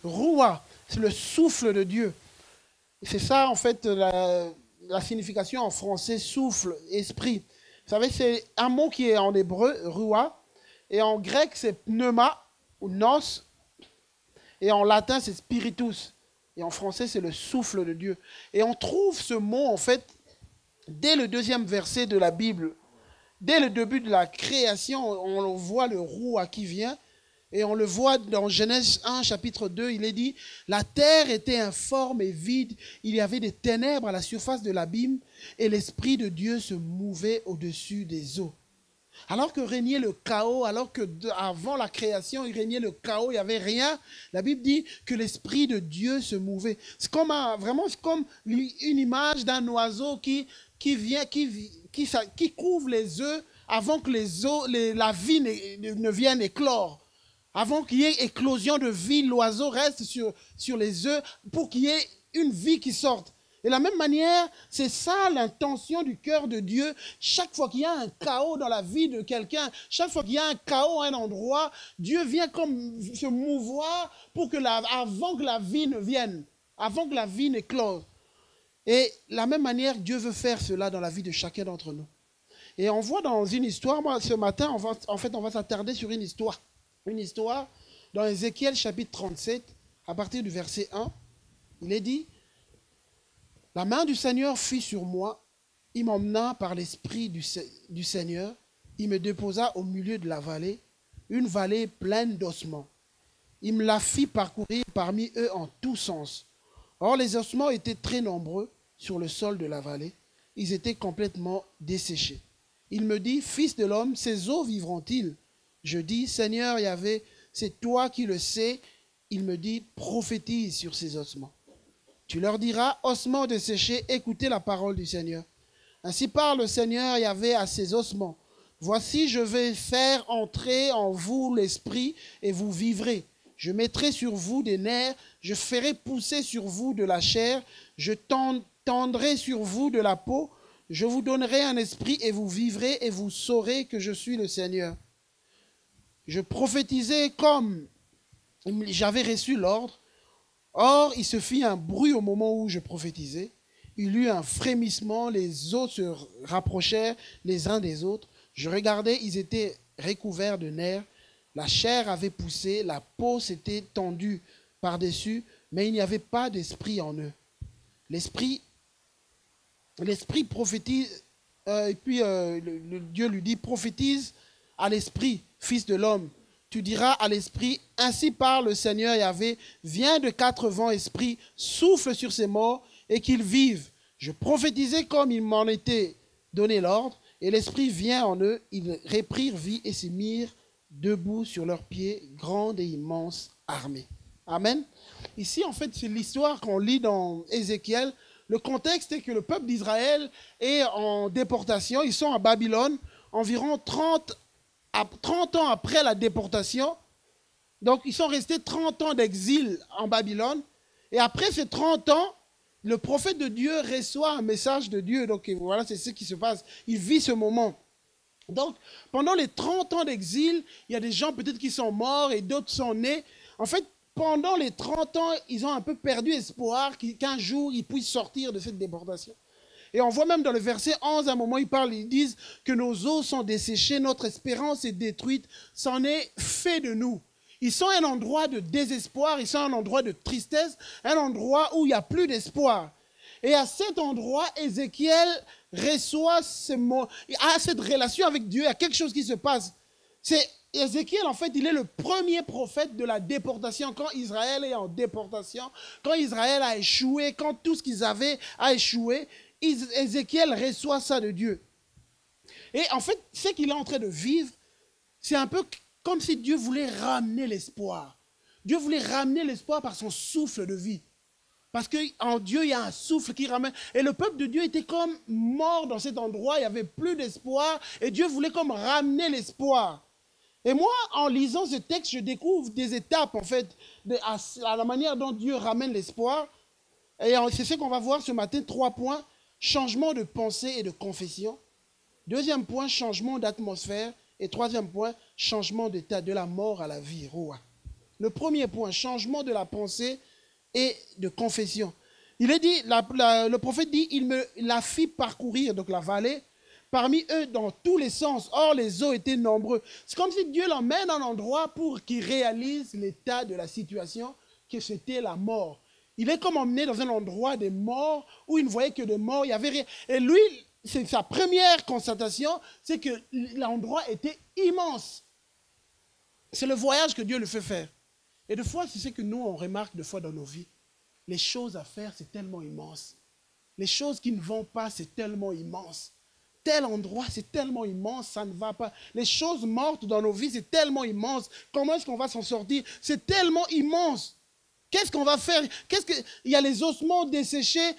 Roua, c'est le souffle de Dieu. C'est ça, en fait, la signification en français, souffle, esprit. Vous savez, c'est un mot qui est en hébreu, Roua, et en grec, c'est pneuma, ou nos, et en latin, c'est spiritus. Et en français, c'est le souffle de Dieu. Et on trouve ce mot, en fait, dès le 2e verset de la Bible. Dès le début de la création, on voit le Roua qui vient. Et on le voit dans Genèse 1, chapitre 2, il est dit, la terre était informe et vide, il y avait des ténèbres à la surface de l'abîme, et l'Esprit de Dieu se mouvait au-dessus des eaux. Alors que régnait le chaos, alors que avant la création, il régnait le chaos, il n'y avait rien, la Bible dit que l'Esprit de Dieu se mouvait. C'est comme vraiment c'est comme une image d'un oiseau qui couvre les œufs avant que la vie ne vienne éclore. Avant qu'il y ait éclosion de vie, l'oiseau reste sur les œufs pour qu'il y ait une vie qui sorte. Et de la même manière, c'est ça l'intention du cœur de Dieu. Chaque fois qu'il y a un chaos dans la vie de quelqu'un, chaque fois qu'il y a un chaos à un endroit, Dieu vient comme se mouvoir pour que avant que la vie ne vienne, avant que la vie n'éclose. Et de la même manière, Dieu veut faire cela dans la vie de chacun d'entre nous. Et on voit dans une histoire, moi ce matin, on va s'attarder sur une histoire. Une histoire dans Ézéchiel chapitre 37, à partir du verset 1, il est dit, « La main du Seigneur fut sur moi, il m'emmena par l'Esprit du Seigneur, il me déposa au milieu de la vallée, une vallée pleine d'ossements. Il me la fit parcourir parmi eux en tous sens. Or les ossements étaient très nombreux sur le sol de la vallée, ils étaient complètement desséchés. Il me dit, « Fils de l'homme, ces eaux vivront-ils » Je dis, Seigneur Yahvé, c'est toi qui le sais. Il me dit, prophétise sur ces ossements. Tu leur diras, ossements desséchés, écoutez la parole du Seigneur. Ainsi parle le Seigneur Yahvé à ces ossements. Voici, je vais faire entrer en vous l'esprit et vous vivrez. Je mettrai sur vous des nerfs, je ferai pousser sur vous de la chair, je tendrai sur vous de la peau, je vous donnerai un esprit et vous vivrez et vous saurez que je suis le Seigneur. Je prophétisais comme j'avais reçu l'ordre. Or, il se fit un bruit au moment où je prophétisais. Il y eut un frémissement, les eaux se rapprochèrent les uns des autres. Je regardais, ils étaient recouverts de nerfs. La chair avait poussé, la peau s'était tendue par-dessus, mais il n'y avait pas d'esprit en eux. L'esprit prophétise, et puis Dieu lui dit, prophétise à l'esprit, fils de l'homme. Tu diras à l'esprit, ainsi parle le Seigneur Yahvé, viens de 4 vents esprits, souffle sur ces morts et qu'ils vivent. Je prophétisais comme il m'en était donné l'ordre, et l'esprit vient en eux, ils reprirent vie et se mirent debout sur leurs pieds, grande et immense armée. Amen. Ici, en fait, c'est l'histoire qu'on lit dans Ézéchiel. Le contexte est que le peuple d'Israël est en déportation, ils sont à Babylone, environ 30 ans après la déportation. Donc, ils sont restés 30 ans d'exil en Babylone. Et après ces 30 ans, le prophète de Dieu reçoit un message de Dieu. Donc, voilà, c'est ce qui se passe. Il vit ce moment. Donc, pendant les 30 ans d'exil, il y a des gens peut-être qui sont morts et d'autres sont nés. En fait, pendant les 30 ans, ils ont un peu perdu espoir qu'un jour, ils puissent sortir de cette déportation. Et on voit même dans le verset 11, à un moment, ils disent que nos os sont desséchés, notre espérance est détruite, c'en est fait de nous. Ils sont à un endroit de désespoir, ils sont à un endroit de tristesse, un endroit où il n'y a plus d'espoir. Et à cet endroit, Ézéchiel reçoit cette relation avec Dieu, il y a quelque chose qui se passe. C'est Ézéchiel, en fait, il est le premier prophète de la déportation, quand Israël est en déportation, quand Israël a échoué, quand tout ce qu'ils avaient a échoué. Ézéchiel reçoit ça de Dieu. Et en fait, ce qu'il est en train de vivre, c'est un peu comme si Dieu voulait ramener l'espoir. Dieu voulait ramener l'espoir par son souffle de vie. Parce qu'en Dieu, il y a un souffle qui ramène. Et le peuple de Dieu était comme mort dans cet endroit, il n'y avait plus d'espoir. Et Dieu voulait comme ramener l'espoir. Et moi, en lisant ce texte, je découvre des étapes, en fait, à la manière dont Dieu ramène l'espoir. Et c'est ce qu'on va voir ce matin, 3 points. Changement de pensée et de confession. 2e point, changement d'atmosphère. Et 3e point, changement d'état de la mort à la vie. Roua. Le premier point, changement de la pensée et de confession. Il est dit, le prophète dit, il me la fit parcourir, donc la vallée, parmi eux dans tous les sens. Or, les eaux étaient nombreux. C'est comme si Dieu l'emmène à un endroit pour qu'il réalise l'état de la situation, que c'était la mort. Il est comme emmené dans un endroit des morts où il ne voyait que des morts, il n'y avait rien. Et lui, c'est sa première constatation, c'est que l'endroit était immense. C'est le voyage que Dieu le fait faire. Et des fois, c'est ce que nous, on remarque des fois dans nos vies. Les choses à faire, c'est tellement immense. Les choses qui ne vont pas, c'est tellement immense. Tel endroit, c'est tellement immense, ça ne va pas. Les choses mortes dans nos vies, c'est tellement immense. Comment est-ce qu'on va s'en sortir? C'est tellement immense. Qu'est-ce qu'on va faire? Il y a les ossements desséchés.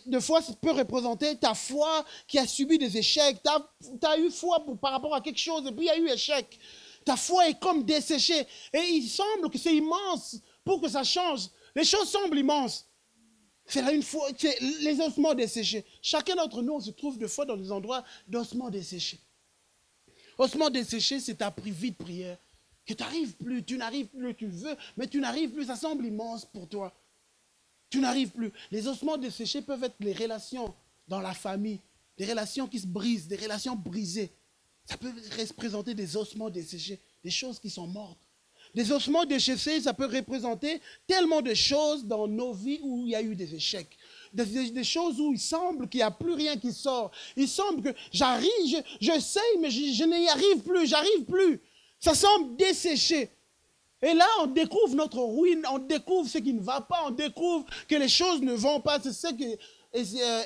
Des fois, ça peut représenter ta foi qui a subi des échecs. Tu as eu foi par rapport à quelque chose et puis il y a eu échec. Ta foi est comme desséchée. Et il semble que c'est immense pour que ça change. Les choses semblent immenses. C'est là une fois, les ossements desséchés. Chacun d'entre nous, on se trouve des fois dans des endroits d'ossements desséchés. Ossements desséchés, c'est ta vie de prière. Que tu n'arrives plus, tu n'arrives plus, tu veux, mais tu n'arrives plus, ça semble immense pour toi. Tu n'arrives plus. Les ossements desséchés peuvent être les relations dans la famille, des relations qui se brisent, des relations brisées. Ça peut représenter des ossements desséchés, des choses qui sont mortes. Des ossements desséchés, ça peut représenter tellement de choses dans nos vies où il y a eu des échecs. Des choses où il semble qu'il n'y a plus rien qui sort. Il semble que j'arrive, j'essaye, mais je n'y arrive plus, j'arrive plus. Ça semble desséché. Et là, on découvre notre ruine, on découvre ce qui ne va pas, on découvre que les choses ne vont pas. C'est ce que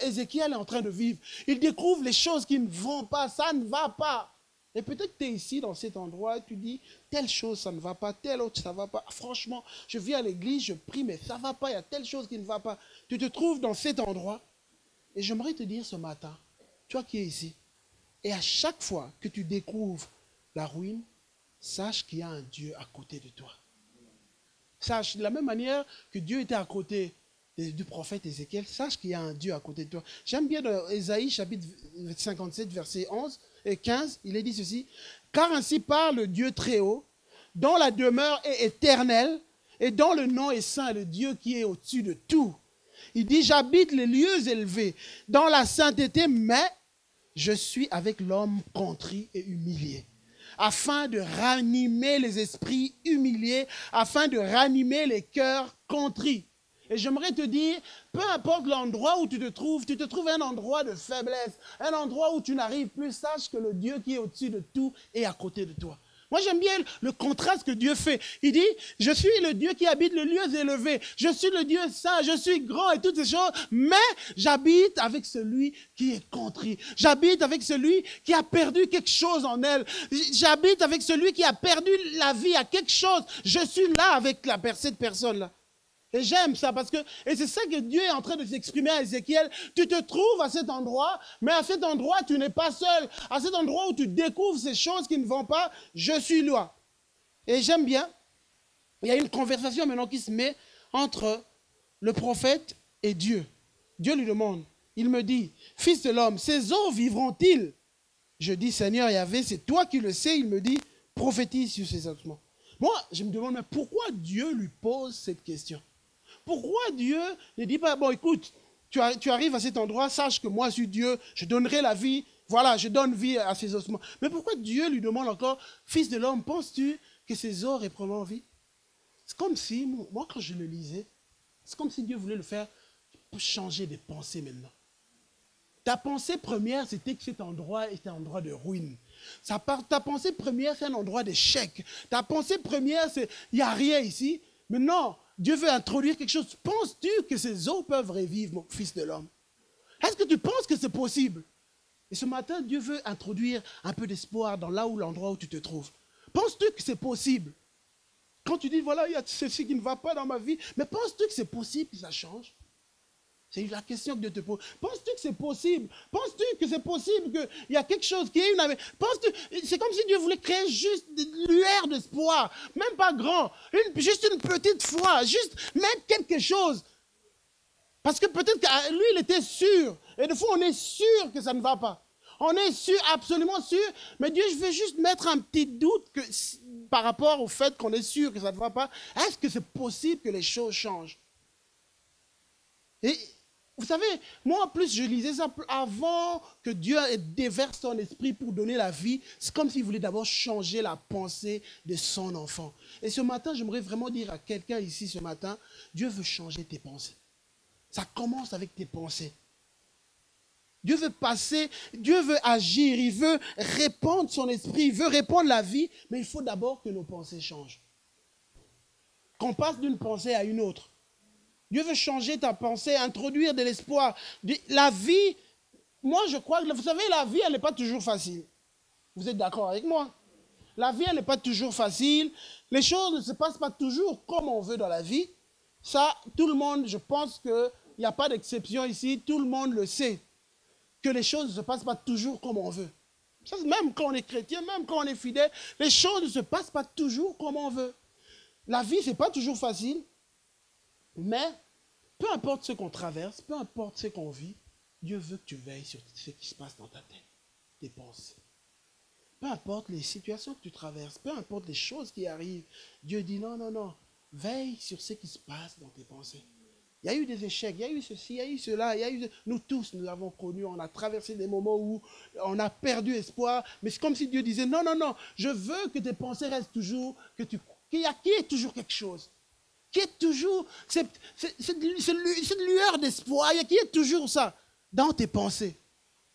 Ézéchiel est en train de vivre. Il découvre les choses qui ne vont pas, ça ne va pas. Et peut-être que tu es ici, dans cet endroit, et tu dis, telle chose, ça ne va pas, telle autre, ça ne va pas. Franchement, je viens à l'église, je prie, mais ça ne va pas, il y a telle chose qui ne va pas. Tu te trouves dans cet endroit, et j'aimerais te dire ce matin, toi qui es ici, et à chaque fois que tu découvres la ruine, sache qu'il y a un Dieu à côté de toi. Sache, de la même manière que Dieu était à côté du prophète Ézéchiel, sache qu'il y a un Dieu à côté de toi. J'aime bien dans Ésaïe, chapitre 57, verset 11 et 15, il est dit ceci, « Car ainsi parle Dieu très haut, dont la demeure est éternelle, et dont le nom est saint, le Dieu qui est au-dessus de tout. Il dit, j'habite les lieux élevés, dans la sainteté, mais je suis avec l'homme contrit et humilié. » Afin de ranimer les esprits humiliés, afin de ranimer les cœurs contrits. Et j'aimerais te dire, peu importe l'endroit où tu te trouves un endroit de faiblesse, un endroit où tu n'arrives plus, sache que le Dieu qui est au-dessus de tout est à côté de toi. Moi, j'aime bien le contraste que Dieu fait. Il dit, je suis le Dieu qui habite les lieux élevés. Je suis le Dieu saint, je suis grand et toutes ces choses. Mais j'habite avec celui qui est contrit. J'habite avec celui qui a perdu quelque chose en elle. J'habite avec celui qui a perdu la vie à quelque chose. Je suis là avec cette personne-là. Et j'aime ça parce que, et c'est ça que Dieu est en train de s'exprimer à Ézéchiel. Tu te trouves à cet endroit, mais à cet endroit, tu n'es pas seul. À cet endroit où tu découvres ces choses qui ne vont pas, je suis là. Et j'aime bien, il y a une conversation maintenant qui se met entre le prophète et Dieu. Dieu lui demande, il me dit, fils de l'homme, ces eaux vivront-ils? Je dis, Seigneur Yahvé, c'est toi qui le sais. Il me dit, prophétise sur ces ossements. Moi, je me demande, mais pourquoi Dieu lui pose cette question? Pourquoi Dieu ne dit pas, bon écoute, tu arrives à cet endroit, sache que moi je suis Dieu, je donnerai la vie, voilà, je donne vie à ces ossements. Mais pourquoi Dieu lui demande encore, fils de l'homme, penses-tu que ces os reprendront vie? C'est comme si, moi quand je le lisais, c'est comme si Dieu voulait le faire pour changer de pensée maintenant. Ta pensée première, c'était que cet endroit était un endroit de ruine. Ta pensée première, c'est un endroit d'échec. Ta pensée première, c'est, il n'y a rien ici. Mais non, Dieu veut introduire quelque chose. Penses-tu que ces eaux peuvent revivre, mon fils de l'homme? Est-ce que tu penses que c'est possible? Et ce matin, Dieu veut introduire un peu d'espoir dans l'endroit où tu te trouves. Penses-tu que c'est possible? Quand tu dis, voilà, il y a ceci qui ne va pas dans ma vie, mais penses-tu que c'est possible que ça change? C'est la question que Dieu te pose. Penses-tu que c'est possible? Penses-tu que c'est possible qu'il y a quelque chose qui est une... C'est comme si Dieu voulait créer juste une lueur d'espoir, même pas grand, juste une petite foi, juste mettre quelque chose. Parce que peut-être que lui, il était sûr. Et des fois, on est sûr que ça ne va pas. On est sûr, absolument sûr. Mais Dieu, je veux juste mettre un petit doute par rapport au fait qu'on est sûr que ça ne va pas. Est-ce que c'est possible que les choses changent? Et vous savez, moi en plus, je lisais ça avant que Dieu déverse son esprit pour donner la vie. C'est comme s'il voulait d'abord changer la pensée de son enfant. Et ce matin, j'aimerais vraiment dire à quelqu'un ici ce matin, Dieu veut changer tes pensées. Ça commence avec tes pensées. Dieu veut passer, Dieu veut agir, il veut répandre son esprit, il veut répandre la vie, mais il faut d'abord que nos pensées changent. Qu'on passe d'une pensée à une autre. Dieu veut changer ta pensée, introduire de l'espoir. La vie, moi je crois que, vous savez, la vie, elle n'est pas toujours facile. Vous êtes d'accord avec moi? La vie, elle n'est pas toujours facile. Les choses ne se passent pas toujours comme on veut dans la vie. Ça, tout le monde, je pense qu'il n'y a pas d'exception ici, tout le monde le sait. Que les choses ne se passent pas toujours comme on veut. Ça, même quand on est chrétien, même quand on est fidèle, les choses ne se passent pas toujours comme on veut. La vie, ce n'est pas toujours facile. Mais, peu importe ce qu'on traverse, peu importe ce qu'on vit, Dieu veut que tu veilles sur ce qui se passe dans ta tête, tes pensées. Peu importe les situations que tu traverses, peu importe les choses qui arrivent, Dieu dit non, non, non, veille sur ce qui se passe dans tes pensées. Il y a eu des échecs, il y a eu ceci, il y a eu cela, il y a eu... Nous tous, nous avons connu, on a traversé des moments où on a perdu espoir, mais c'est comme si Dieu disait non, non, non, je veux que tes pensées restent toujours, qu'il y ait toujours quelque chose. Qui est toujours cette lueur d'espoir, qui est toujours ça dans tes pensées.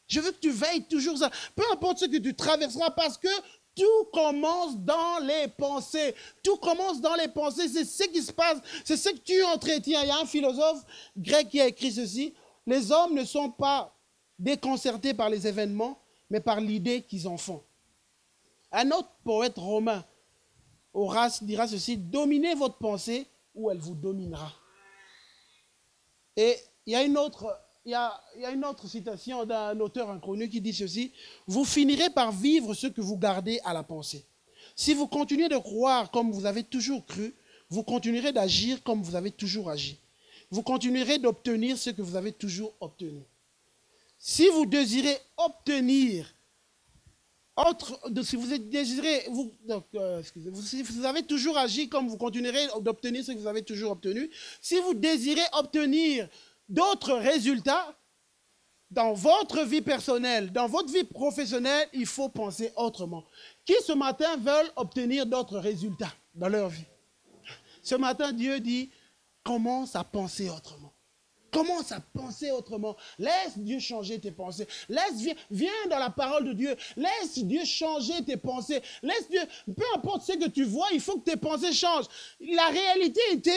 Je veux que tu veilles toujours ça. Peu importe ce que tu traverseras, parce que tout commence dans les pensées. Tout commence dans les pensées. C'est ce qui se passe. C'est ce que tu entretiens. Il y a un philosophe grec qui a écrit ceci. Les hommes ne sont pas déconcertés par les événements, mais par l'idée qu'ils en font. Un autre poète romain, Horace, dira ceci. Dominez votre pensée, ou elle vous dominera. Et il y a une autre citation d'un auteur inconnu qui dit ceci, vous finirez par vivre ce que vous gardez à la pensée. Si vous continuez de croire comme vous avez toujours cru, vous continuerez d'agir comme vous avez toujours agi. Vous continuerez d'obtenir ce que vous avez toujours obtenu. Si vous désirez obtenir si vous désirez, si vous avez toujours agi comme vous continuerez d'obtenir ce que vous avez toujours obtenu, si vous désirez obtenir d'autres résultats dans votre vie personnelle, dans votre vie professionnelle, il faut penser autrement. Qui ce matin veulent obtenir d'autres résultats dans leur vie? Ce matin, Dieu dit, commence à penser autrement. Commence à penser autrement. Laisse Dieu changer tes pensées. Viens dans la parole de Dieu. Laisse Dieu changer tes pensées. Laisse Dieu, peu importe ce que tu vois, il faut que tes pensées changent. La réalité était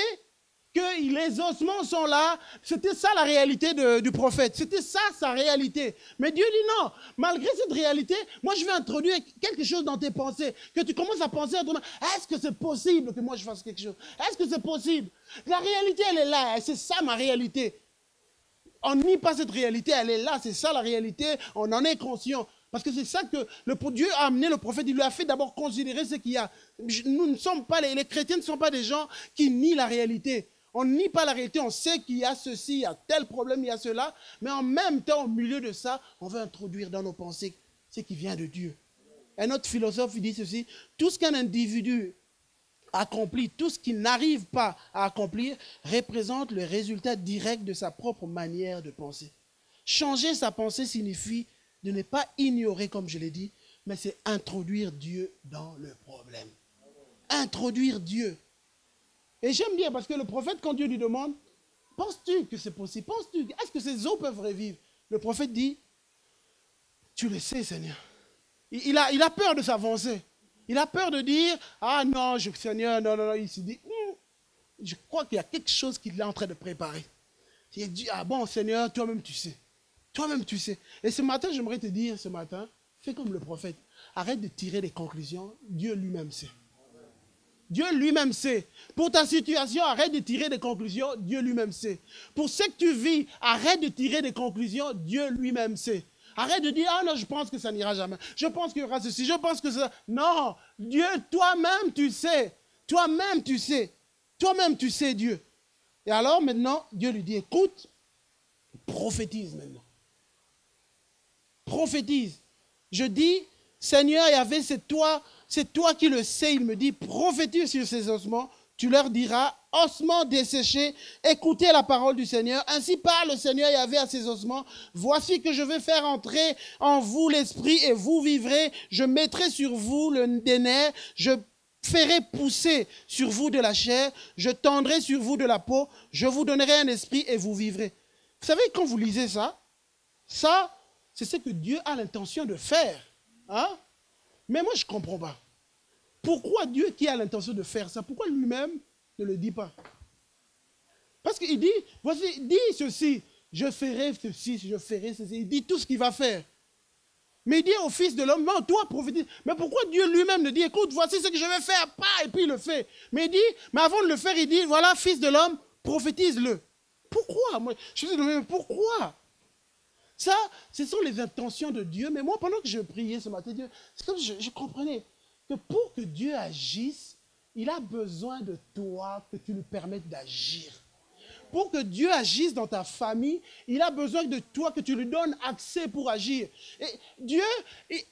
que les ossements sont là. C'était ça la réalité du prophète. C'était ça sa réalité. Mais Dieu dit non. Malgré cette réalité, moi je vais introduire quelque chose dans tes pensées. Que tu commences à penser autrement. Est-ce que c'est possible que moi je fasse quelque chose? Est-ce que c'est possible? La réalité, elle est là. C'est ça ma réalité. On nie pas cette réalité, elle est là, c'est ça la réalité, on en est conscient. Parce que c'est ça que Dieu a amené le prophète, il lui a fait d'abord considérer ce qu'il y a. Nous ne sommes pas, les chrétiens ne sont pas des gens qui nient la réalité. On nie pas la réalité, on sait qu'il y a ceci, il y a tel problème, il y a cela, mais en même temps, au milieu de ça, on veut introduire dans nos pensées ce qui vient de Dieu. Un autre philosophe il dit ceci, tout ce qu'un individu accomplit, tout ce qu'il n'arrive pas à accomplir représente le résultat direct de sa propre manière de penser. Changer sa pensée signifie de ne pas ignorer, comme je l'ai dit, mais c'est introduire Dieu dans le problème. Introduire Dieu. Et j'aime bien parce que le prophète, quand Dieu lui demande, penses-tu que c'est possible? Penses-tu, est-ce que ces eaux peuvent revivre? Le prophète dit, tu le sais, Seigneur. Il a peur de s'avancer. Il a peur de dire, ah non, Seigneur, non, non, non. Il se dit, je crois qu'il y a quelque chose qu'il est en train de préparer. Il dit, ah bon, Seigneur, toi-même tu sais. Toi-même tu sais. Et ce matin, j'aimerais te dire, fais comme le prophète. Arrête de tirer des conclusions. Dieu lui-même sait. Dieu lui-même sait. Pour ta situation, arrête de tirer des conclusions. Dieu lui-même sait. Pour ce que tu vis, arrête de tirer des conclusions. Dieu lui-même sait. Arrête de dire, ah non, je pense que ça n'ira jamais. Je pense qu'il y aura ceci, je pense que ça... Non, Dieu, toi-même, tu sais. Toi-même, tu sais. Toi-même, tu sais, Dieu. Et alors, maintenant, Dieu lui dit, écoute, prophétise maintenant. prophétise. Je dis, Seigneur Yahvé, c'est toi qui le sais. Il me dit, prophétise sur ces ossements. Tu leur diras, ossements desséchés, écoutez la parole du Seigneur. Ainsi parle le Seigneur Yahvé à ces ossements. Voici que je vais faire entrer en vous l'esprit et vous vivrez. Je mettrai sur vous des nerfs. Je ferai pousser sur vous de la chair. Je tendrai sur vous de la peau. Je vous donnerai un esprit et vous vivrez. Vous savez, quand vous lisez ça, c'est ce que Dieu a l'intention de faire. Hein? Mais moi, je ne comprends pas. Pourquoi Dieu qui a l'intention de faire ça, pourquoi lui-même ne le dit pas? Parce qu'il dit, voici, dis ceci, je ferai ceci, je ferai ceci. Il dit tout ce qu'il va faire. Mais il dit au Fils de l'homme, non, toi prophétise. Mais pourquoi Dieu lui-même ne dit, écoute, voici ce que je vais faire, pas, et puis il le fait. Mais il dit, mais avant de le faire, il dit, voilà, Fils de l'homme, prophétise-le. Pourquoi? Moi, je me suis dit, mais pourquoi? Ça, ce sont les intentions de Dieu. Mais moi, pendant que je priais ce matin, c'est comme je comprenais que pour que Dieu agisse, il a besoin de toi que tu lui permettes d'agir. Pour que Dieu agisse dans ta famille, il a besoin de toi que tu lui donnes accès pour agir. Et Dieu,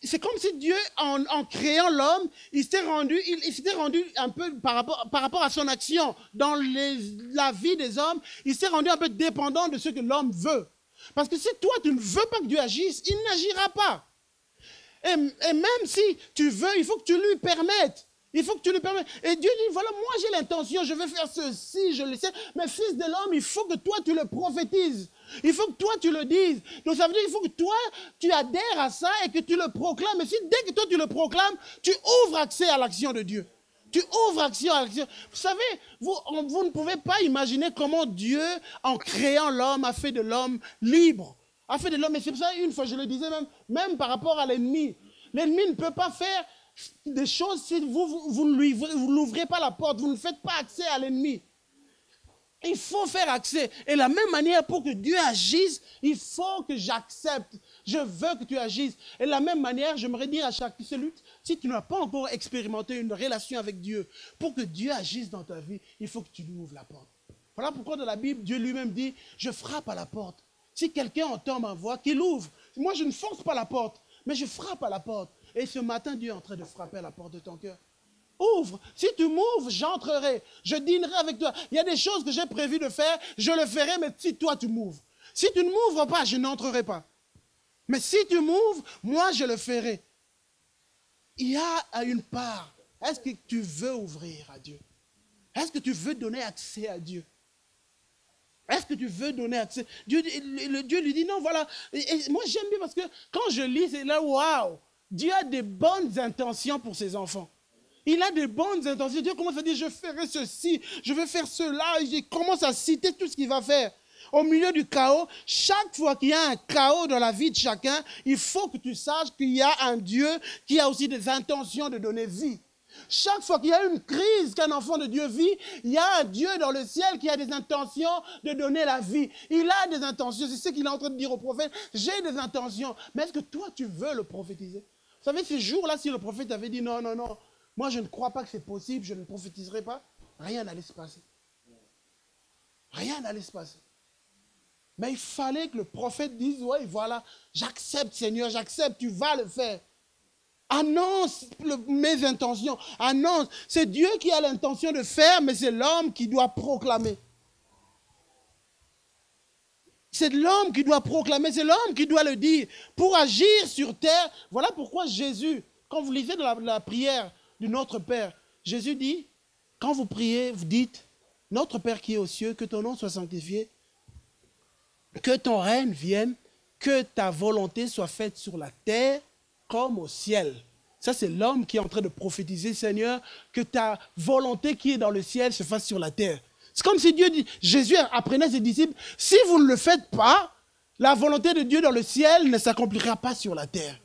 c'est comme si Dieu, en créant l'homme, il s'était rendu un peu par rapport à son action dans la vie des hommes, il s'est rendu un peu dépendant de ce que l'homme veut. Parce que si toi, tu ne veux pas que Dieu agisse, il n'agira pas. Et même si tu veux, il faut que tu lui permettes. Il faut que tu lui permettes. Et Dieu dit, voilà, moi j'ai l'intention, je vais faire ceci, je le sais. Mais Fils de l'homme, il faut que toi tu le prophétises. Il faut que toi tu le dises. Donc ça veut dire qu'il faut que toi tu adhères à ça et que tu le proclames. Et si dès que toi tu le proclames, tu ouvres accès à l'action de Dieu. Tu ouvres action à l'action. Vous savez, vous ne pouvez pas imaginer comment Dieu, en créant l'homme, a fait de l'homme libre. A fait de l'homme. Et c'est pour ça, une fois, je le disais même par rapport à l'ennemi. L'ennemi ne peut pas faire des choses si vous ne l'ouvrez pas la porte. Vous ne faites pas accès à l'ennemi. Il faut faire accès. Et de la même manière, pour que Dieu agisse, il faut que j'accepte. Je veux que tu agisses. Et de la même manière, j'aimerais dire à celui, si tu n'as pas encore expérimenté une relation avec Dieu, pour que Dieu agisse dans ta vie, il faut que tu lui ouvres la porte. Voilà pourquoi dans la Bible, Dieu lui-même dit, je frappe à la porte. Si quelqu'un entend ma voix, qu'il ouvre. Moi, je ne force pas la porte, mais je frappe à la porte. Et ce matin, Dieu est en train de frapper à la porte de ton cœur. Ouvre. Si tu m'ouvres, j'entrerai. Je dînerai avec toi. Il y a des choses que j'ai prévu de faire, je le ferai, mais si toi, tu m'ouvres. Si tu ne m'ouvres pas, je n'entrerai pas. Mais si tu m'ouvres, moi, je le ferai. Il y a une part. Est-ce que tu veux ouvrir à Dieu? Est-ce que tu veux donner accès à Dieu? Est-ce que tu veux donner accès? Dieu lui dit non, voilà. Et moi, j'aime bien parce que quand je lis, c'est là, waouh! Dieu a des bonnes intentions pour ses enfants. Il a des bonnes intentions. Dieu commence à dire, je ferai ceci, je vais faire cela. Il commence à citer tout ce qu'il va faire. Au milieu du chaos, chaque fois qu'il y a un chaos dans la vie de chacun, il faut que tu saches qu'il y a un Dieu qui a aussi des intentions de donner vie. Chaque fois qu'il y a une crise qu'un enfant de Dieu vit, il y a un Dieu dans le ciel qui a des intentions de donner la vie. Il a des intentions. C'est ce qu'il est en train de dire au prophète. J'ai des intentions. Mais est-ce que toi, tu veux le prophétiser? Vous savez, ces jours-là, si le prophète avait dit non, non, non, moi je ne crois pas que c'est possible, je ne prophétiserai pas, rien n'allait se passer. Rien n'allait se passer. Mais il fallait que le prophète dise, oui, voilà, j'accepte Seigneur, j'accepte, tu vas le faire. Annonce mes intentions, annonce. C'est Dieu qui a l'intention de faire, mais c'est l'homme qui doit proclamer. C'est l'homme qui doit proclamer, c'est l'homme qui doit le dire. Pour agir sur terre, voilà pourquoi Jésus, quand vous lisez dans la prière du Notre Père, Jésus dit, quand vous priez, vous dites, Notre Père qui est aux cieux, que ton nom soit sanctifié, que ton règne vienne, que ta volonté soit faite sur la terre comme au ciel. Ça, c'est l'homme qui est en train de prophétiser, Seigneur, que ta volonté qui est dans le ciel se fasse sur la terre. C'est comme si Dieu dit, Jésus apprenait à ses disciples, si vous ne le faites pas, la volonté de Dieu dans le ciel ne s'accomplira pas sur la terre.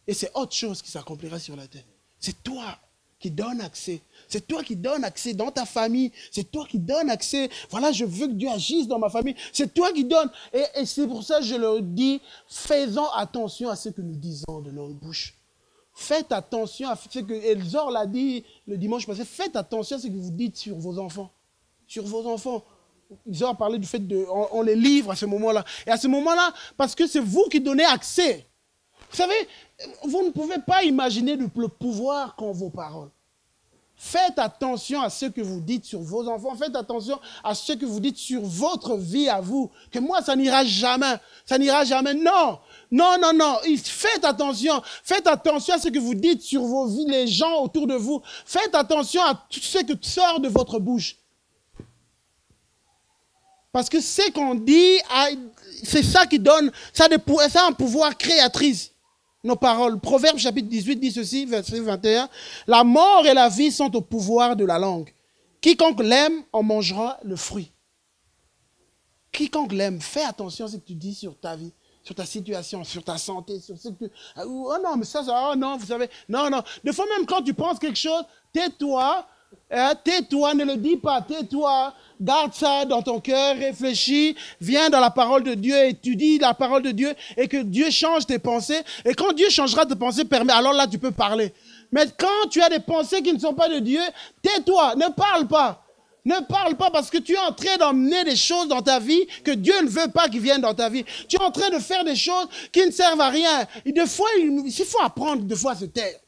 Et c'est autre chose qui s'accomplira sur la terre. C'est toi qui donnes accès. C'est toi qui donnes accès dans ta famille. C'est toi qui donnes accès. Voilà, je veux que Dieu agisse dans ma famille. C'est toi qui donnes. Et c'est pour ça que je le dis, faisons attention à ce que nous disons de nos bouches. Faites attention à ce que Elzor l'a dit le dimanche passé. Faites attention à ce que vous dites sur vos enfants. Sur vos enfants. Elzor a parlé du fait on les livre à ce moment-là. Et à ce moment-là, parce que c'est vous qui donnez accès. Vous savez, vous ne pouvez pas imaginer le pouvoir qu'ont vos paroles. Faites attention à ce que vous dites sur vos enfants. Faites attention à ce que vous dites sur votre vie à vous. Que moi, ça n'ira jamais. Ça n'ira jamais. Non. Non, non, non. Faites attention. Faites attention à ce que vous dites sur vos vies, les gens autour de vous. Faites attention à tout ce qui sort de votre bouche. Parce que ce qu'on dit, c'est ça qui donne, ça a un pouvoir créatrice. Nos paroles. Proverbe chapitre 18 dit ceci, verset 21. La mort et la vie sont au pouvoir de la langue. Quiconque l'aime en mangera le fruit. Quiconque l'aime, fais attention à ce que tu dis sur ta vie, sur ta situation, sur ta santé, sur ce que tu... Oh non, mais ça, oh non, vous savez, non, non. Des fois même quand tu penses quelque chose, tais-toi, tais-toi, ne le dis pas, tais-toi. Garde ça dans ton cœur, réfléchis, viens dans la parole de Dieu, étudie la parole de Dieu et que Dieu change tes pensées. Et quand Dieu changera tes pensées, alors là, tu peux parler. Mais quand tu as des pensées qui ne sont pas de Dieu, tais-toi, ne parle pas. Ne parle pas parce que tu es en train d'emmener des choses dans ta vie que Dieu ne veut pas qu'ils viennent dans ta vie. Tu es en train de faire des choses qui ne servent à rien. Et des fois, il faut apprendre des fois à se taire.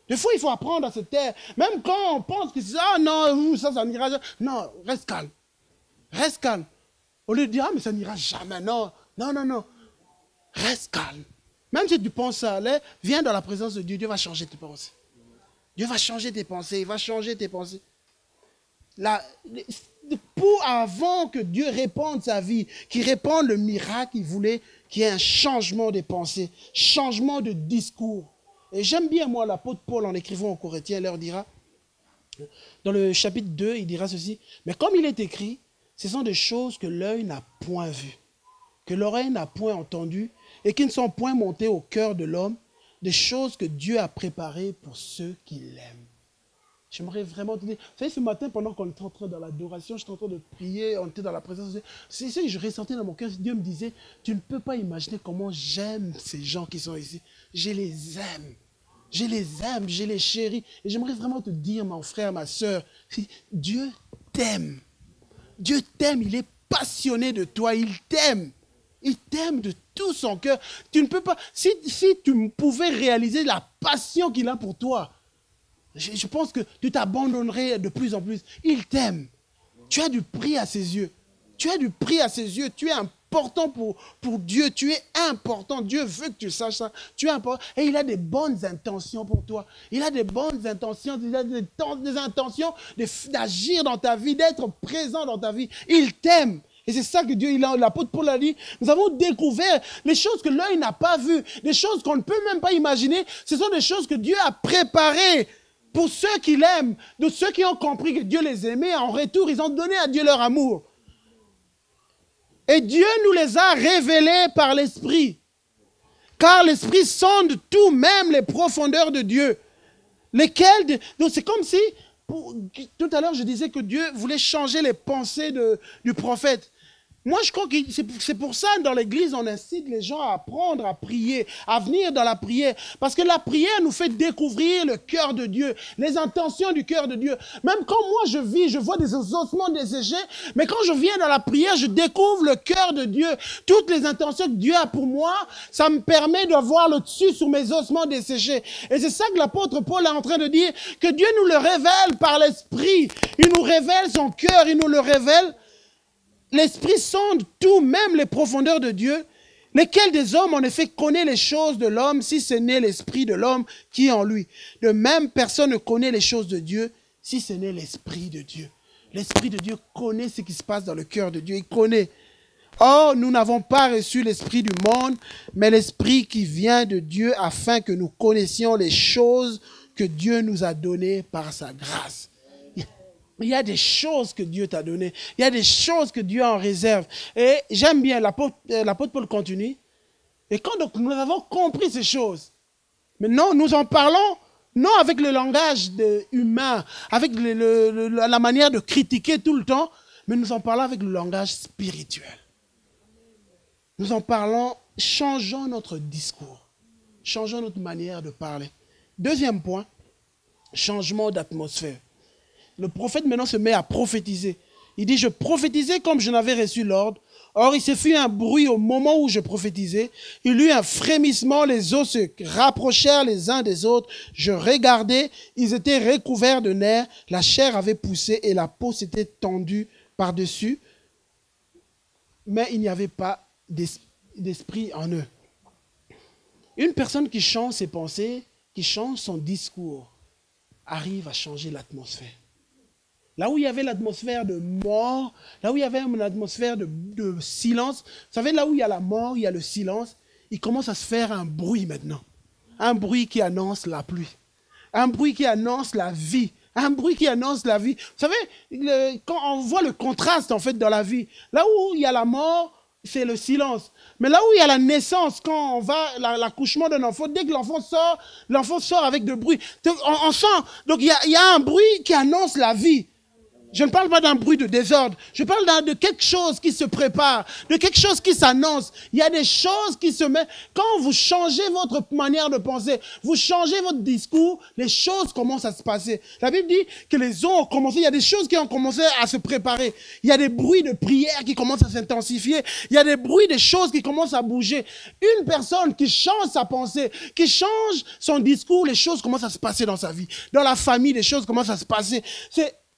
Des fois, il faut apprendre à se taire. Même quand on pense que c'est ah non, ça n'ira jamais. Non, reste calme. Reste calme. Au lieu de dire, ah, mais ça n'ira jamais. Non, non, non, non. Reste calme. Même si tu penses ça, allez, viens dans la présence de Dieu. Dieu va changer tes pensées. Dieu va changer tes pensées. Il va changer tes pensées. Avant que Dieu réponde sa vie, qu'il réponde le miracle, il voulait qu'il y ait un changement des pensées, changement de discours. Et j'aime bien, moi, l'apôtre Paul, en écrivant aux Corinthiens, leur dira, dans le chapitre 2, il dira ceci, mais comme il est écrit, ce sont des choses que l'œil n'a point vues, que l'oreille n'a point entendues, et qui ne sont point montées au cœur de l'homme, des choses que Dieu a préparées pour ceux qui l'aiment. J'aimerais vraiment te dire, vous savez, ce matin, pendant qu'on était en train dans l'adoration, j'étais en train de prier, on était dans la présence de Dieu, c'est ce que je ressentais dans mon cœur, Dieu me disait, tu ne peux pas imaginer comment j'aime ces gens qui sont ici. Je les aime. Je les aime, je les chéris. Et j'aimerais vraiment te dire, mon frère, ma soeur, Dieu t'aime. Dieu t'aime, il est passionné de toi, il t'aime. Il t'aime de tout son cœur. Tu ne peux pas, si tu pouvais réaliser la passion qu'il a pour toi, je pense que tu t'abandonnerais de plus en plus. Il t'aime. Tu as du prix à ses yeux. Tu as du prix à ses yeux. Tu es important pour Dieu. Tu es important. Dieu veut que tu saches ça. Tu es important. Et il a des bonnes intentions pour toi. Il a des bonnes intentions. Il a des intentions d'agir dans ta vie, d'être présent dans ta vie. Il t'aime. Et c'est ça que Dieu, l'apôtre Paul a dit. Nous avons découvert les choses que l'œil n'a pas vues, des choses qu'on ne peut même pas imaginer. Ce sont des choses que Dieu a préparées. Pour ceux qui l'aiment, de ceux qui ont compris que Dieu les aimait, en retour, ils ont donné à Dieu leur amour. Et Dieu nous les a révélés par l'Esprit. Car l'Esprit sonde tout, même les profondeurs de Dieu. Donc c'est comme si, tout à l'heure je disais que Dieu voulait changer les pensées du prophète. Moi, je crois que c'est pour ça, dans l'église, on incite les gens à apprendre à prier, à venir dans la prière. Parce que la prière nous fait découvrir le cœur de Dieu, les intentions du cœur de Dieu. Même quand moi je vis, je vois des ossements desséchés, mais quand je viens dans la prière, je découvre le cœur de Dieu. Toutes les intentions que Dieu a pour moi, ça me permet de voir le dessus sur mes ossements desséchés. Et c'est ça que l'apôtre Paul est en train de dire, que Dieu nous le révèle par l'Esprit. Il nous révèle son cœur, il nous le révèle. L'Esprit sonde tout, même les profondeurs de Dieu, lesquels des hommes, en effet, connaît les choses de l'homme, si ce n'est l'Esprit de l'homme qui est en lui. De même, personne ne connaît les choses de Dieu, si ce n'est l'Esprit de Dieu. L'Esprit de Dieu connaît ce qui se passe dans le cœur de Dieu, il connaît. Or, nous n'avons pas reçu l'Esprit du monde, mais l'Esprit qui vient de Dieu, afin que nous connaissions les choses que Dieu nous a données par sa grâce. Il y a des choses que Dieu t'a données. Il y a des choses que Dieu a en réserve. Et j'aime bien, l'apôtre Paul continue. Et quand donc nous avons compris ces choses, maintenant nous en parlons, non avec le langage humain, avec la manière de critiquer tout le temps, mais nous en parlons avec le langage spirituel. Nous en parlons, changeons notre discours, changeons notre manière de parler. Deuxième point, changement d'atmosphère. Le prophète maintenant se met à prophétiser. Il dit, je prophétisais comme je n'avais reçu l'ordre. Or, il se fit un bruit au moment où je prophétisais. Il eut un frémissement, les os se rapprochèrent les uns des autres. Je regardais, ils étaient recouverts de nerfs, la chair avait poussé et la peau s'était tendue par-dessus. Mais il n'y avait pas d'esprit en eux. Une personne qui change ses pensées, qui change son discours, arrive à changer l'atmosphère. Là où il y avait l'atmosphère de mort, là où il y avait une atmosphère de silence, vous savez, là où il y a la mort, il y a le silence, il commence à se faire un bruit maintenant. Un bruit qui annonce la pluie. Un bruit qui annonce la vie. Un bruit qui annonce la vie. Vous savez, quand on voit le contraste en fait dans la vie, là où il y a la mort, c'est le silence. Mais là où il y a la naissance, quand on va, l'accouchement d'un enfant, dès que l'enfant sort avec de bruit. On sent, donc il y a un bruit qui annonce la vie. Je ne parle pas d'un bruit de désordre. Je parle de quelque chose qui se prépare, de quelque chose qui s'annonce. Il y a des choses qui se mettent. Quand vous changez votre manière de penser, vous changez votre discours, les choses commencent à se passer. La Bible dit que les eaux ont commencé, il y a des choses qui ont commencé à se préparer. Il y a des bruits de prière qui commencent à s'intensifier. Il y a des bruits des choses qui commencent à bouger. Une personne qui change sa pensée, qui change son discours, les choses commencent à se passer dans sa vie. Dans la famille, les choses commencent à se passer.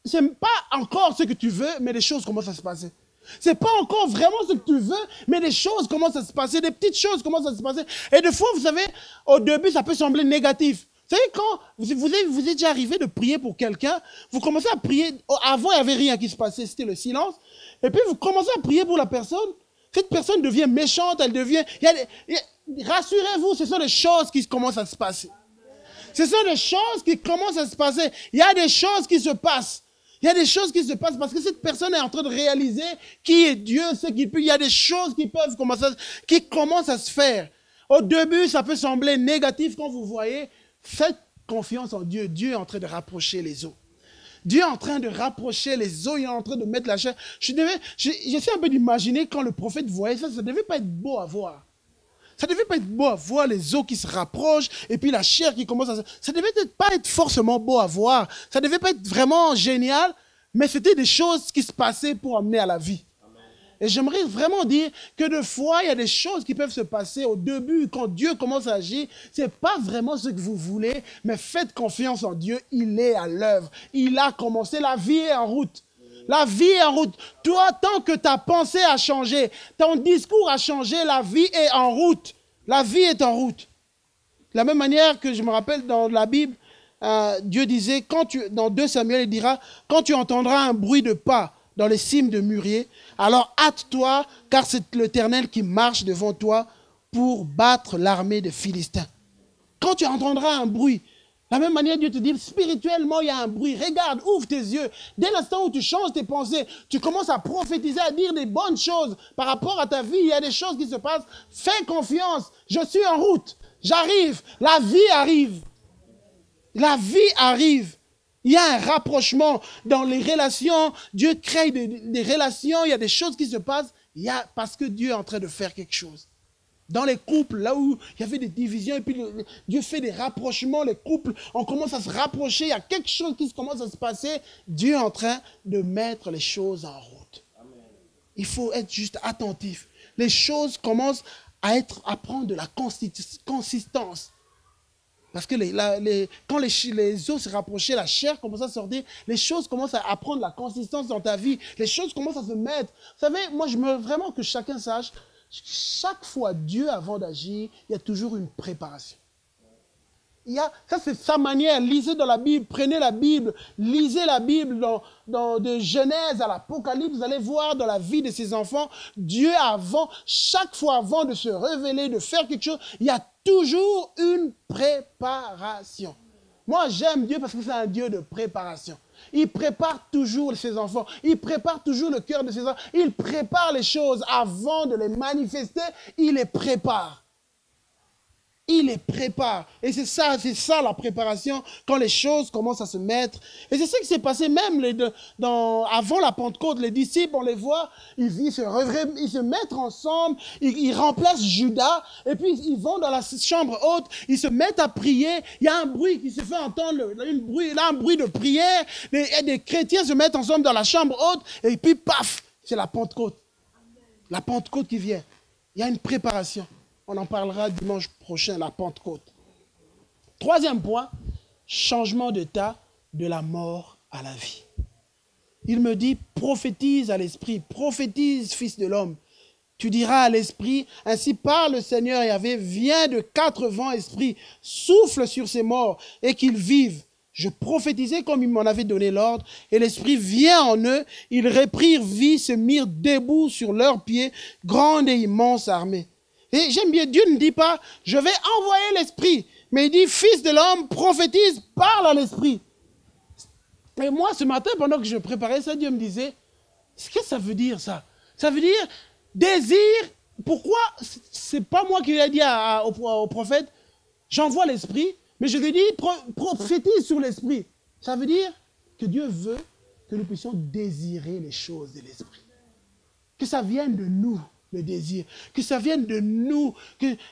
C'est pas encore ce que tu veux, mais les choses commencent à se passer. C'est pas encore vraiment ce que tu veux, mais les choses commencent à se passer, des petites choses commencent à se passer. Et des fois, vous savez, au début, ça peut sembler négatif. Vous savez, quand vous êtes déjà arrivé de prier pour quelqu'un, vous commencez à prier, avant, il n'y avait rien qui se passait, c'était le silence. Et puis, vous commencez à prier pour la personne, cette personne devient méchante, elle devient... rassurez-vous, ce sont des choses qui commencent à se passer. Ce sont des choses qui commencent à se passer. Il y a des choses qui se passent. Il y a des choses qui se passent parce que cette personne est en train de réaliser qui est Dieu, ce qu'il peut. Il y a des choses qui commencent à se faire. Au début, ça peut sembler négatif quand vous voyez. Faites confiance en Dieu. Dieu est en train de rapprocher les eaux. Dieu est en train de rapprocher les eaux. Il est en train de mettre la chair. J'essaie un peu d'imaginer quand le prophète voyait ça. Ça ne devait pas être beau à voir. Ça ne devait pas être beau à voir les os qui se rapprochent et puis la chair qui commence à... Ça ne devait pas être forcément beau à voir. Ça ne devait pas être vraiment génial, mais c'était des choses qui se passaient pour amener à la vie. Amen. Et j'aimerais vraiment dire que des fois, il y a des choses qui peuvent se passer au début, quand Dieu commence à agir. Ce n'est pas vraiment ce que vous voulez, mais faites confiance en Dieu. Il est à l'œuvre. Il a commencé. La vie est en route. La vie est en route. Toi, tant que ta pensée a changé, ton discours a changé, la vie est en route. La vie est en route. De la même manière que je me rappelle dans la Bible, Dieu disait, dans 2 Samuel, il dira, quand tu entendras un bruit de pas dans les cimes de mûrier, alors hâte-toi, car c'est l'Éternel qui marche devant toi pour battre l'armée des Philistins. Quand tu entendras un bruit, de la même manière, Dieu te dit, spirituellement, il y a un bruit. Regarde, ouvre tes yeux. Dès l'instant où tu changes tes pensées, tu commences à prophétiser, à dire des bonnes choses par rapport à ta vie. Il y a des choses qui se passent. Fais confiance. Je suis en route. J'arrive. La vie arrive. La vie arrive. Il y a un rapprochement dans les relations. Dieu crée des relations. Il y a des choses qui se passent. Parce que Dieu est en train de faire quelque chose. Dans les couples, là où il y avait des divisions, et puis Dieu fait des rapprochements, les couples, on commence à se rapprocher, il y a quelque chose qui commence à se passer, Dieu est en train de mettre les choses en route. Amen. Il faut être juste attentif. Les choses commencent à prendre de la consistance. Parce que quand les os se rapprochaient, la chair commence à sortir, les choses commencent à prendre la consistance dans ta vie, les choses commencent à se mettre. Vous savez, moi je veux vraiment que chacun sache, chaque fois, Dieu, avant d'agir, il y a toujours une préparation. Ça, c'est sa manière. Lisez dans la Bible, prenez la Bible, lisez la Bible de Genèse à l'Apocalypse. Vous allez voir dans la vie de ses enfants, Dieu, chaque fois avant de se révéler, de faire quelque chose, il y a toujours une préparation. Moi, j'aime Dieu parce que c'est un Dieu de préparation. Il prépare toujours ses enfants. Il prépare toujours le cœur de ses enfants. Il prépare les choses avant de les manifester. Il les prépare. Il les prépare. Et c'est ça la préparation quand les choses commencent à se mettre. Et c'est ça qui s'est passé même avant la Pentecôte. Les disciples, on les voit, ils se mettent ensemble, ils remplacent Judas, et puis ils vont dans la chambre haute, ils se mettent à prier. Il y a un bruit qui se fait entendre, un bruit de prière. Des chrétiens se mettent ensemble dans la chambre haute, et puis paf, c'est la Pentecôte. La Pentecôte qui vient. Il y a une préparation. On en parlera dimanche prochain, la Pentecôte. Troisième point, changement d'état de la mort à la vie. Il me dit, prophétise à l'esprit, prophétise, fils de l'homme. Tu diras à l'esprit, ainsi parle le Seigneur Yahvé, viens de 4 vents esprits, souffle sur ces morts et qu'ils vivent. Je prophétisais comme il m'en avait donné l'ordre, et l'esprit vient en eux, ils reprirent vie, se mirent debout sur leurs pieds, grande et immense armée. Et j'aime bien, Dieu ne dit pas, je vais envoyer l'esprit, mais il dit, fils de l'homme, prophétise, parle à l'esprit. Et moi, ce matin, pendant que je préparais ça, Dieu me disait, qu'est-ce que ça veut dire ça? Ça veut dire, désir, pourquoi, c'est pas moi qui lui ai dit au prophète, j'envoie l'esprit, mais je lui dis, prophétise sur l'esprit. Ça veut dire que Dieu veut que nous puissions désirer les choses de l'esprit. Que ça vienne de nous, le désir. Que ça vienne de nous,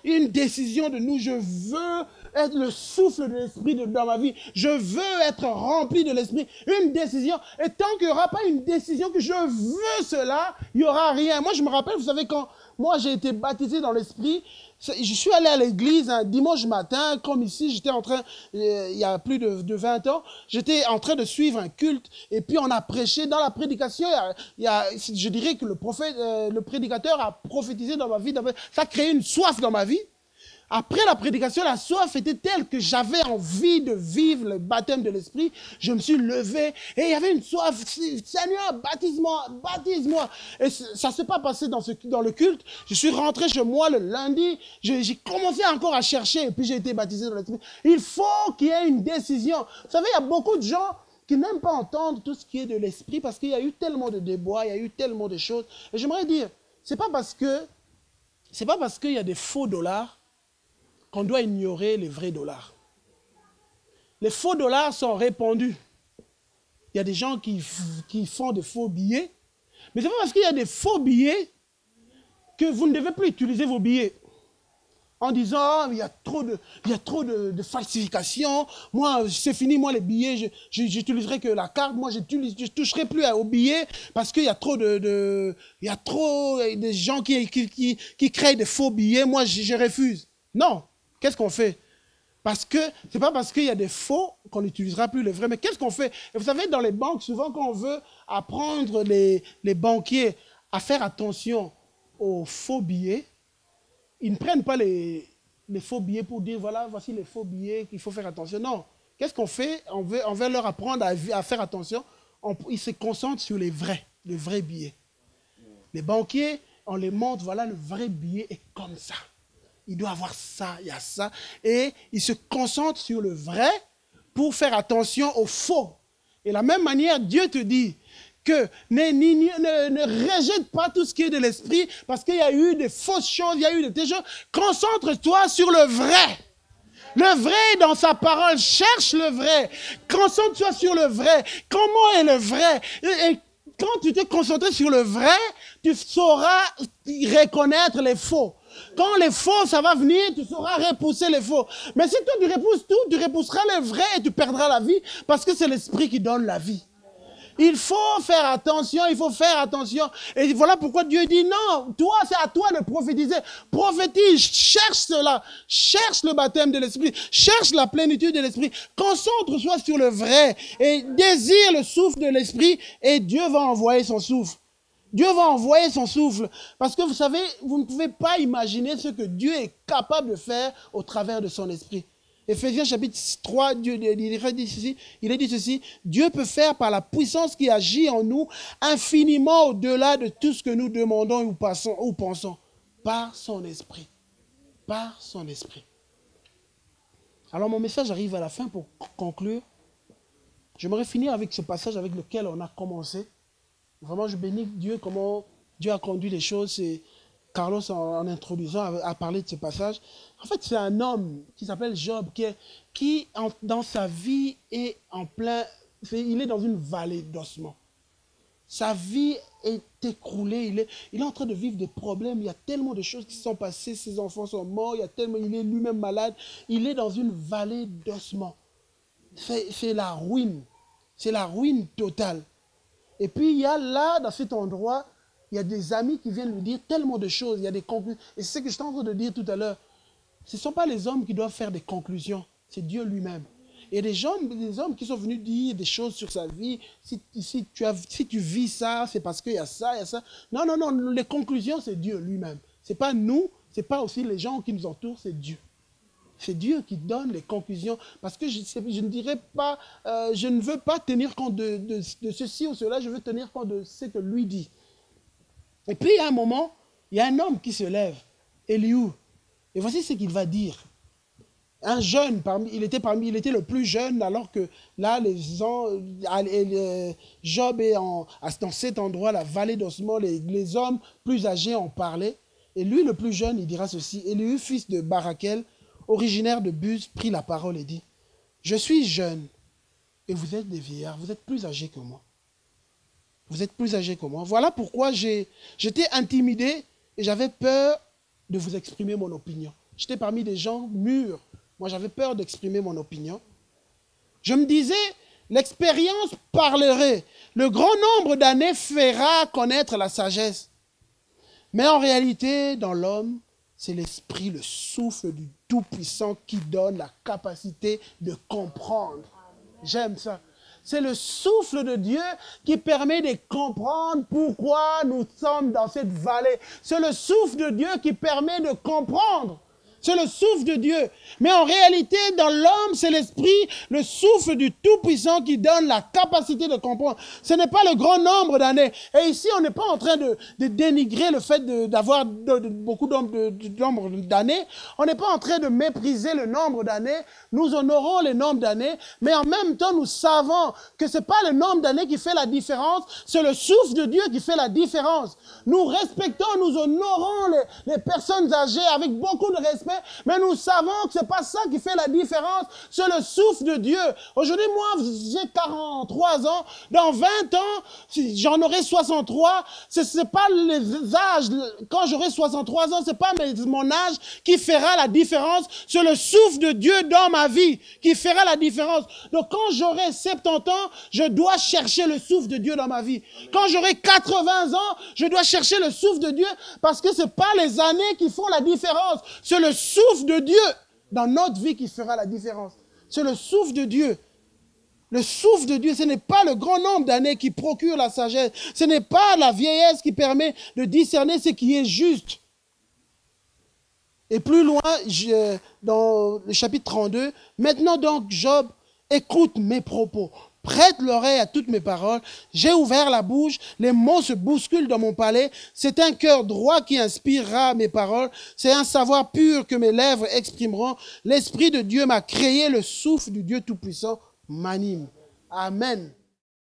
une décision de nous. Je veux être le souffle de l'esprit dans ma vie. Je veux être rempli de l'esprit. Une décision. Et tant qu'il n'y aura pas une décision que je veux cela, il n'y aura rien. Moi, je me rappelle, vous savez, quand moi j'ai été baptisé dans l'esprit, je suis allé à l'église un dimanche matin, comme ici, j'étais en train, il y a plus de 20 ans, j'étais en train de suivre un culte, et puis on a prêché dans la prédication, je dirais que le prédicateur a prophétisé dans ma vie, ça a créé une soif dans ma vie. Après la prédication, la soif était telle que j'avais envie de vivre le baptême de l'esprit. Je me suis levé et il y avait une soif. Seigneur, baptise-moi, baptise-moi. Et ça ne s'est pas passé dans le culte. Je suis rentré chez moi le lundi. J'ai commencé encore à chercher et puis j'ai été baptisé dans l'esprit. Il faut qu'il y ait une décision. Vous savez, il y a beaucoup de gens qui n'aiment pas entendre tout ce qui est de l'esprit parce qu'il y a eu tellement de déboires, il y a eu tellement de choses. Et j'aimerais dire, c'est pas parce qu'il y a des faux dollars qu'on doit ignorer les vrais dollars. Les faux dollars sont répandus. Il y a des gens qui font des faux billets, mais c'est pas parce qu'il y a des faux billets que vous ne devez plus utiliser vos billets. En disant, oh, il y a trop de falsification, moi, c'est fini, moi, les billets, j'utiliserai que la carte, moi, je ne toucherai plus aux billets parce qu'il y a trop de gens qui créent des faux billets, moi, je refuse. Non. Qu'est-ce qu'on fait? Parce que, c'est pas parce qu'il y a des faux qu'on n'utilisera plus les vrais, mais qu'est-ce qu'on fait? Et vous savez, dans les banques, souvent quand on veut apprendre les banquiers à faire attention aux faux billets, ils ne prennent pas les faux billets pour dire, voilà, voici les faux billets qu'il faut faire attention. Non. Qu'est-ce qu'on fait? On veut leur apprendre à faire attention. Ils se concentrent sur les vrais billets. Les banquiers, on les montre, voilà, le vrai billet est comme ça. Il doit avoir ça, il y a ça. Et il se concentre sur le vrai pour faire attention au faux. Et de la même manière, Dieu te dit que ne rejette pas tout ce qui est de l'esprit parce qu'il y a eu des fausses choses, il y a eu des choses. Concentre-toi sur le vrai. Le vrai dans sa parole. Cherche le vrai. Concentre-toi sur le vrai. Comment est le vrai? Et quand tu te concentres sur le vrai, tu sauras reconnaître les faux. Quand les faux, ça va venir, tu sauras repousser les faux. Mais si toi, tu repousses tout, tu repousseras le vrai et tu perdras la vie parce que c'est l'esprit qui donne la vie. Il faut faire attention, il faut faire attention. Et voilà pourquoi Dieu dit non, toi, c'est à toi de prophétiser. Prophétise, cherche cela, cherche le baptême de l'esprit, cherche la plénitude de l'esprit. Concentre-toi sur le vrai et désire le souffle de l'esprit et Dieu va envoyer son souffle. Dieu va envoyer son souffle. Parce que vous savez, vous ne pouvez pas imaginer ce que Dieu est capable de faire au travers de son esprit. Éphésiens chapitre 3, il est dit ceci, Dieu peut faire par la puissance qui agit en nous infiniment au-delà de tout ce que nous demandons ou pensons. Par son esprit. Par son esprit. Alors mon message arrive à la fin pour conclure. J'aimerais finir avec ce passage avec lequel on a commencé. Vraiment, je bénis Dieu, comment Dieu a conduit les choses. Et Carlos, en introduisant, a parlé de ce passage. En fait, c'est un homme qui s'appelle Job, qui dans sa vie, est en plein... Il est dans une vallée d'ossements. Sa vie est écroulée. Il est en train de vivre des problèmes. Il y a tellement de choses qui sont passées. Ses enfants sont morts. Il est lui-même malade. Il est dans une vallée d'ossements. C'est la ruine. C'est la ruine totale. Et puis, il y a là, dans cet endroit, il y a des amis qui viennent lui dire tellement de choses, il y a des conclusions. Et c'est ce que j'étais en train de dire tout à l'heure. Ce ne sont pas les hommes qui doivent faire des conclusions, c'est Dieu lui-même. Et des hommes qui sont venus dire des choses sur sa vie, si tu vis ça, c'est parce qu'il y a ça, il y a ça. Non, non, non, les conclusions, c'est Dieu lui-même. Ce n'est pas nous, ce n'est pas aussi les gens qui nous entourent, c'est Dieu. C'est Dieu qui donne les conclusions. Parce que je ne dirais pas, je ne veux pas tenir compte de ceci ou cela, je veux tenir compte de ce que lui dit. Et puis, il y a un moment, il y a un homme qui se lève, Elihu. Et voici ce qu'il va dire. Un jeune, il était le plus jeune, alors que là, Job est dans cet endroit, la vallée d'Osmol, les hommes plus âgés en parlaient. Et lui, le plus jeune, il dira ceci. Elihu, fils de Barakel, originaire de Buz, prit la parole et dit, « Je suis jeune, et vous êtes des vieillards, vous êtes plus âgés que moi. Vous êtes plus âgés que moi. Voilà pourquoi j'étais intimidé et j'avais peur de vous exprimer mon opinion. J'étais parmi des gens mûrs. Moi, j'avais peur d'exprimer mon opinion. Je me disais, l'expérience parlerait. Le grand nombre d'années fera connaître la sagesse. Mais en réalité, dans l'homme, c'est l'esprit, le souffle du Tout-Puissant qui donne la capacité de comprendre. J'aime ça. C'est le souffle de Dieu qui permet de comprendre pourquoi nous sommes dans cette vallée. C'est le souffle de Dieu qui permet de comprendre. C'est le souffle de Dieu. Mais en réalité, dans l'homme, c'est l'esprit, le souffle du Tout-Puissant qui donne la capacité de comprendre. Ce n'est pas le grand nombre d'années. Et ici, on n'est pas en train de dénigrer le fait d'avoir beaucoup nombre d'années. On n'est pas en train de mépriser le nombre d'années. Nous honorons le nombre d'années. Mais en même temps, nous savons que ce n'est pas le nombre d'années qui fait la différence. C'est le souffle de Dieu qui fait la différence. Nous respectons, nous honorons les personnes âgées avec beaucoup de respect. Mais nous savons que ce n'est pas ça qui fait la différence. C'est le souffle de Dieu. Aujourd'hui, moi, j'ai 43 ans. Dans 20 ans, j'en aurai 63. Ce n'est pas les âges. Quand j'aurai 63 ans, ce n'est pas mon âge qui fera la différence. C'est le souffle de Dieu dans ma vie qui fera la différence. Donc, quand j'aurai 70 ans, je dois chercher le souffle de Dieu dans ma vie. Quand j'aurai 80 ans, je dois chercher le souffle de Dieu parce que ce n'est pas les années qui font la différence. C'est le souffle de Dieu dans notre vie qui fera la différence. C'est le souffle de Dieu. Le souffle de Dieu, ce n'est pas le grand nombre d'années qui procure la sagesse. Ce n'est pas la vieillesse qui permet de discerner ce qui est juste. Et plus loin, dans le chapitre 32, « Maintenant donc, Job, écoute mes propos. Prête l'oreille à toutes mes paroles. J'ai ouvert la bouche, les mots se bousculent dans mon palais. C'est un cœur droit qui inspirera mes paroles. C'est un savoir pur que mes lèvres exprimeront. L'Esprit de Dieu m'a créé, le souffle du Dieu Tout-Puissant m'anime. » Amen.